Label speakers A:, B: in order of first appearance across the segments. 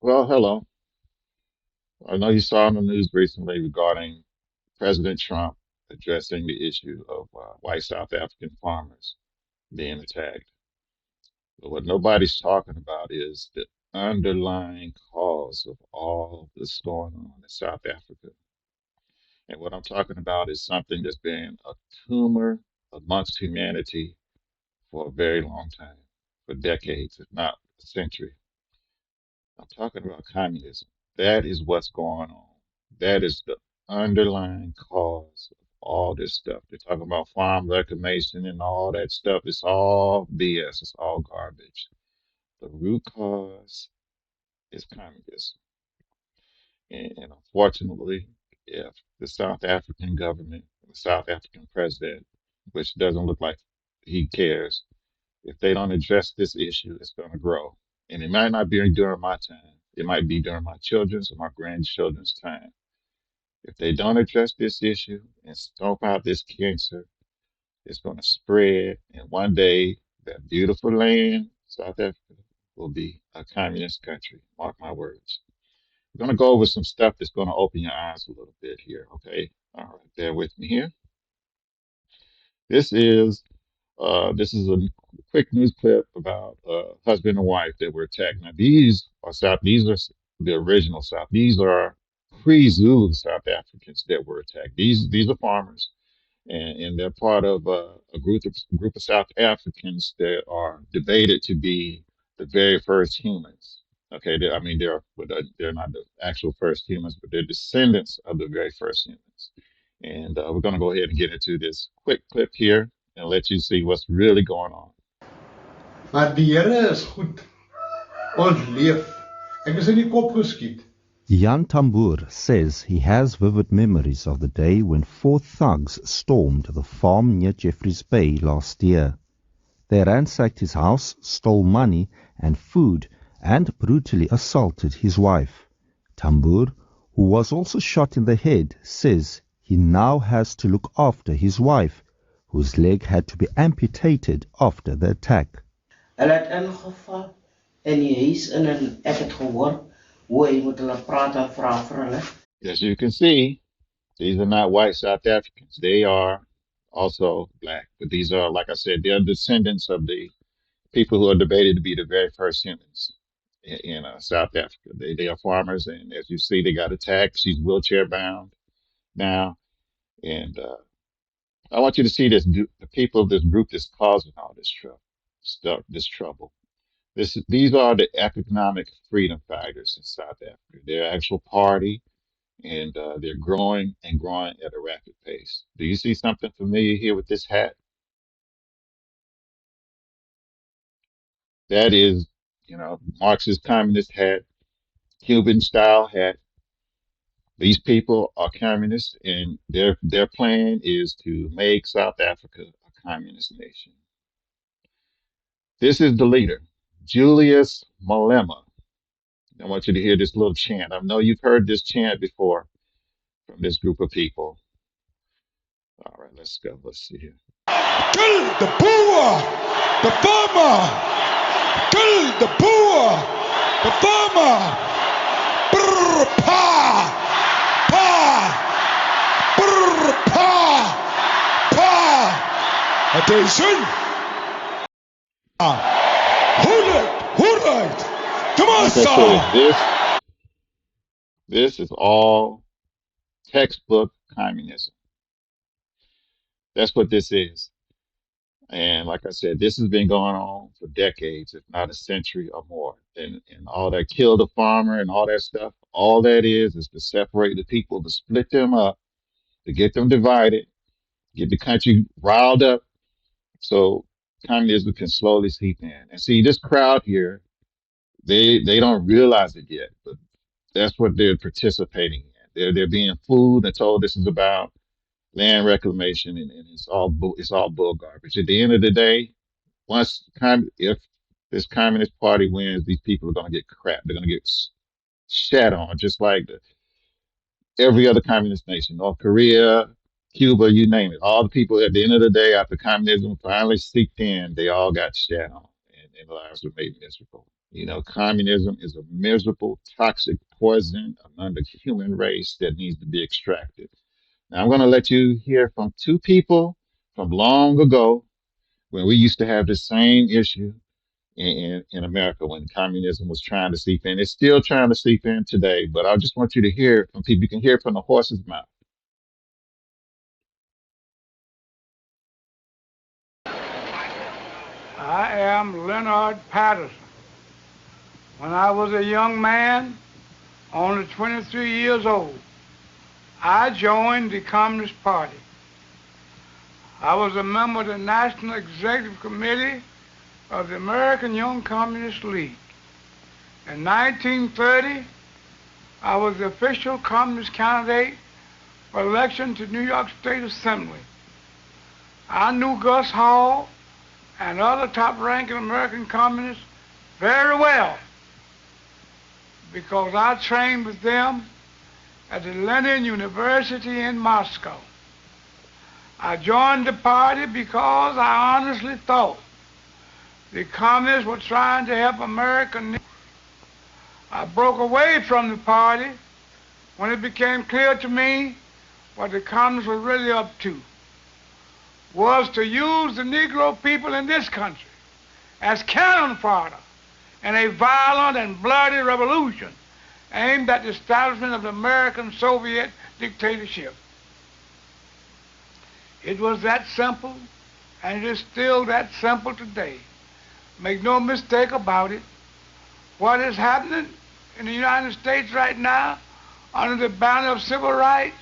A: Well, hello. I know you saw in the news recently regarding President Trump addressing the issue of white South African farmers being attacked. But what nobody's talking about is the underlying cause of all this going on in South Africa. And what I'm talking about is something that's been a tumor amongst humanity for a very long time, for decades, if not a century. I'm talking about communism. That is what's going on. That is the underlying cause of all this stuff. They're talking about farm reclamation and all that stuff. It's all BS. It's all garbage. The root cause is communism. And unfortunately, if the South African government, the South African president, which doesn't look like he cares, if they don't address this issue, it's going to grow. And it might not be during my time. It might be during my children's or my grandchildren's time. If they don't address this issue and stomp out this cancer, it's going to spread. And one day, that beautiful land, South Africa, will be a communist country. Mark my words. We're going to go over some stuff that's going to open your eyes a little bit here. Okay. All right. Bear with me here. This is this is a quick news clip about husband and wife that were attacked. Now these are South. These are the original South. These are pre-Zulu South Africans that were attacked. These are farmers, and they're part of a group of South Africans that are debated to be the very first humans. Okay, I mean they're not the actual first humans, but they're descendants of the very first humans. And we're going to go ahead and get into this quick clip here and let you see what's really going on.
B: Maar die Here is goed. Ons leef. Ek is in die kop geskiet.
C: Jan Tamboer says he has vivid memories of the day when four thugs stormed the farm near Jeffreys Bay last year. They ransacked his house, stole money and food, and brutally assaulted his wife. Tamboer, who was also shot in the head, says he now has to look after his wife, whose leg had to be amputated after the attack.
D: Hulle het ingeval in die huis en ek het gehoor hoe hy met hulle praat en vra vir hulle.
A: As you can see, these are not white South Africans. They are also black, but these are, like I said, they're descendants of the people who are debated to be the very first humans in South Africa. They are farmers, and as you see, they got attacked. She's wheelchair bound now, and I want you to see the people of this group that's causing all this this trouble. These are the economic freedom fighters in South Africa. They're an actual party, and they're growing and growing at a rapid pace. Do you see something familiar here with this hat? That is, Marxist communist hat, Cuban style hat. These people are communists, and their plan is to make South Africa a communist nation. This is the leader, Julius Malema. I want you to hear this little chant. I know you've heard this chant before from this group of people. All right, let's go. Let's see here.
E: Kill the poor, the farmer. Kill the poor, the farmer. Brr, pa, pa. Brr, pa, pa. Attention. Who right? Come on,
A: Like I
E: sir.
A: said, this is all textbook communism. That's what this is. And like I said, this has been going on for decades, if not a century or more. And all that kill the farmer and all that stuff, all that is to separate the people, to split them up, to get them divided, get the country riled up so communism can slowly seep in. And see, this crowd here, they don't realize it yet, but that's what they're participating in. They're being fooled and told this is about land reclamation, and it's all bull garbage. At the end of the day, if this communist party wins, these people are going to get crap. They're going to get shat on, just like every other communist nation, North Korea, Cuba, you name it. All the people at the end of the day, after communism finally seeped in, they all got shat on, and lives were made miserable. Communism is a miserable, toxic poison among the human race that needs to be extracted. Now, I'm going to let you hear from two people from long ago when we used to have the same issue in America when communism was trying to seep in. It's still trying to seep in today, but I just want you to hear it from people. You can hear it from the horse's mouth.
F: I am Leonard Patterson. When I was a young man, only 23 years old, I joined the Communist Party. I was a member of the National Executive Committee of the American Young Communist League. In 1930, I was the official communist candidate for election to New York State Assembly. I knew Gus Hall and other top-ranking American communists very well because I trained with them at the Lenin University in Moscow. I joined the party because I honestly thought the communists were trying to help America. I broke away from the party when it became clear to me what the communists were really up to was to use the Negro people in this country as cannon fodder in a violent and bloody revolution aimed at the establishment of the American Soviet dictatorship. It was that simple, and it is still that simple today. Make no mistake about it. What is happening in the United States right now under the banner of civil rights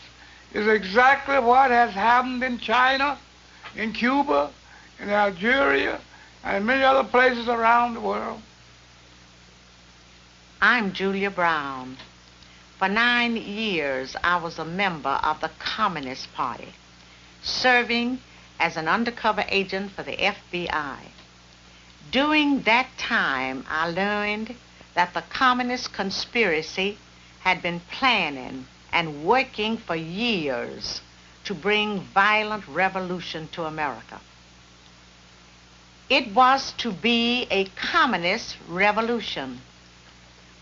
F: is exactly what has happened in China, in Cuba, in Algeria, and many other places around the world.
G: I'm Julia Brown. For 9 years, I was a member of the Communist Party, serving as an undercover agent for the FBI. During that time, I learned that the communist conspiracy had been planning and working for years to bring violent revolution to America. It was to be a communist revolution,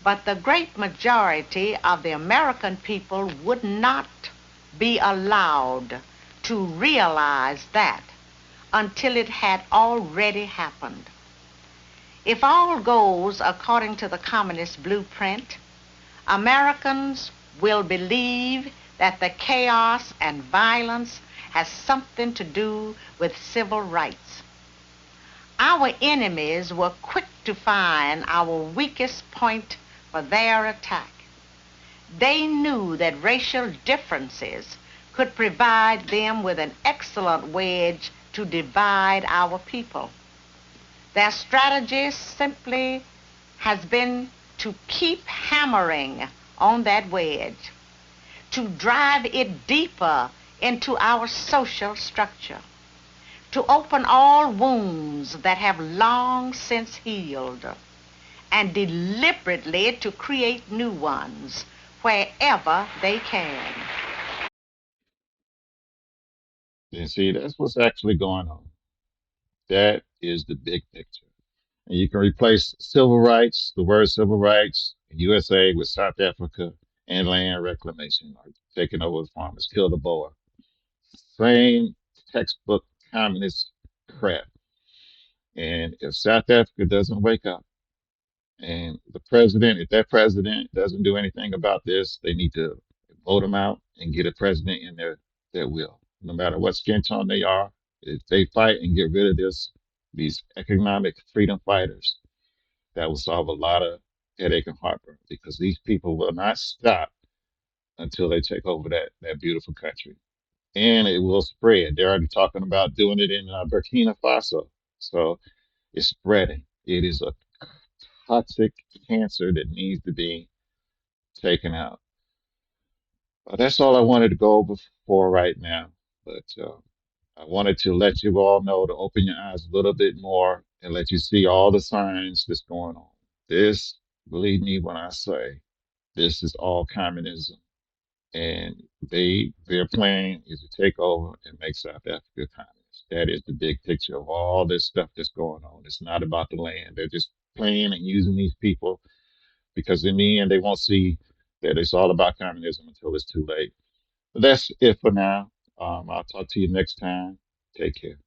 G: but the great majority of the American people would not be allowed to realize that until it had already happened. If all goes according to the communist blueprint, Americans will believe that the chaos and violence has something to do with civil rights. Our enemies were quick to find our weakest point for their attack. They knew that racial differences could provide them with an excellent wedge to divide our people. Their strategy simply has been to keep hammering on that wedge, to drive it deeper into our social structure, to open all wounds that have long since healed, and deliberately to create new ones wherever they can.
A: And see, that's what's actually going on. That is the big picture. And you can replace civil rights, the word civil rights, in USA with South Africa and land reclamation, or taking over the farmers, kill the Boer. Same textbook communist crap. And if South Africa doesn't wake up, and the president, if that president doesn't do anything about this, they need to vote him out and get a president in their will. No matter what skin tone they are, if they fight and get rid of these economic freedom fighters, that will solve a lot of headache and heartburn because these people will not stop until they take over that beautiful country. And it will spread. They're already talking about doing it in Burkina Faso. So it's spreading. It is a toxic cancer that needs to be taken out. That's all I wanted to go over for right now. But I wanted to let you all know to open your eyes a little bit more and let you see all the signs that's going on. This, believe me when I say, this is all communism. And their plan is to take over and make South Africa communist. That is the big picture of all this stuff that's going on. It's not about the land. They're just playing and using these people, because in the end, they won't see that it's all about communism until it's too late. But that's it for now. I'll talk to you next time. Take care.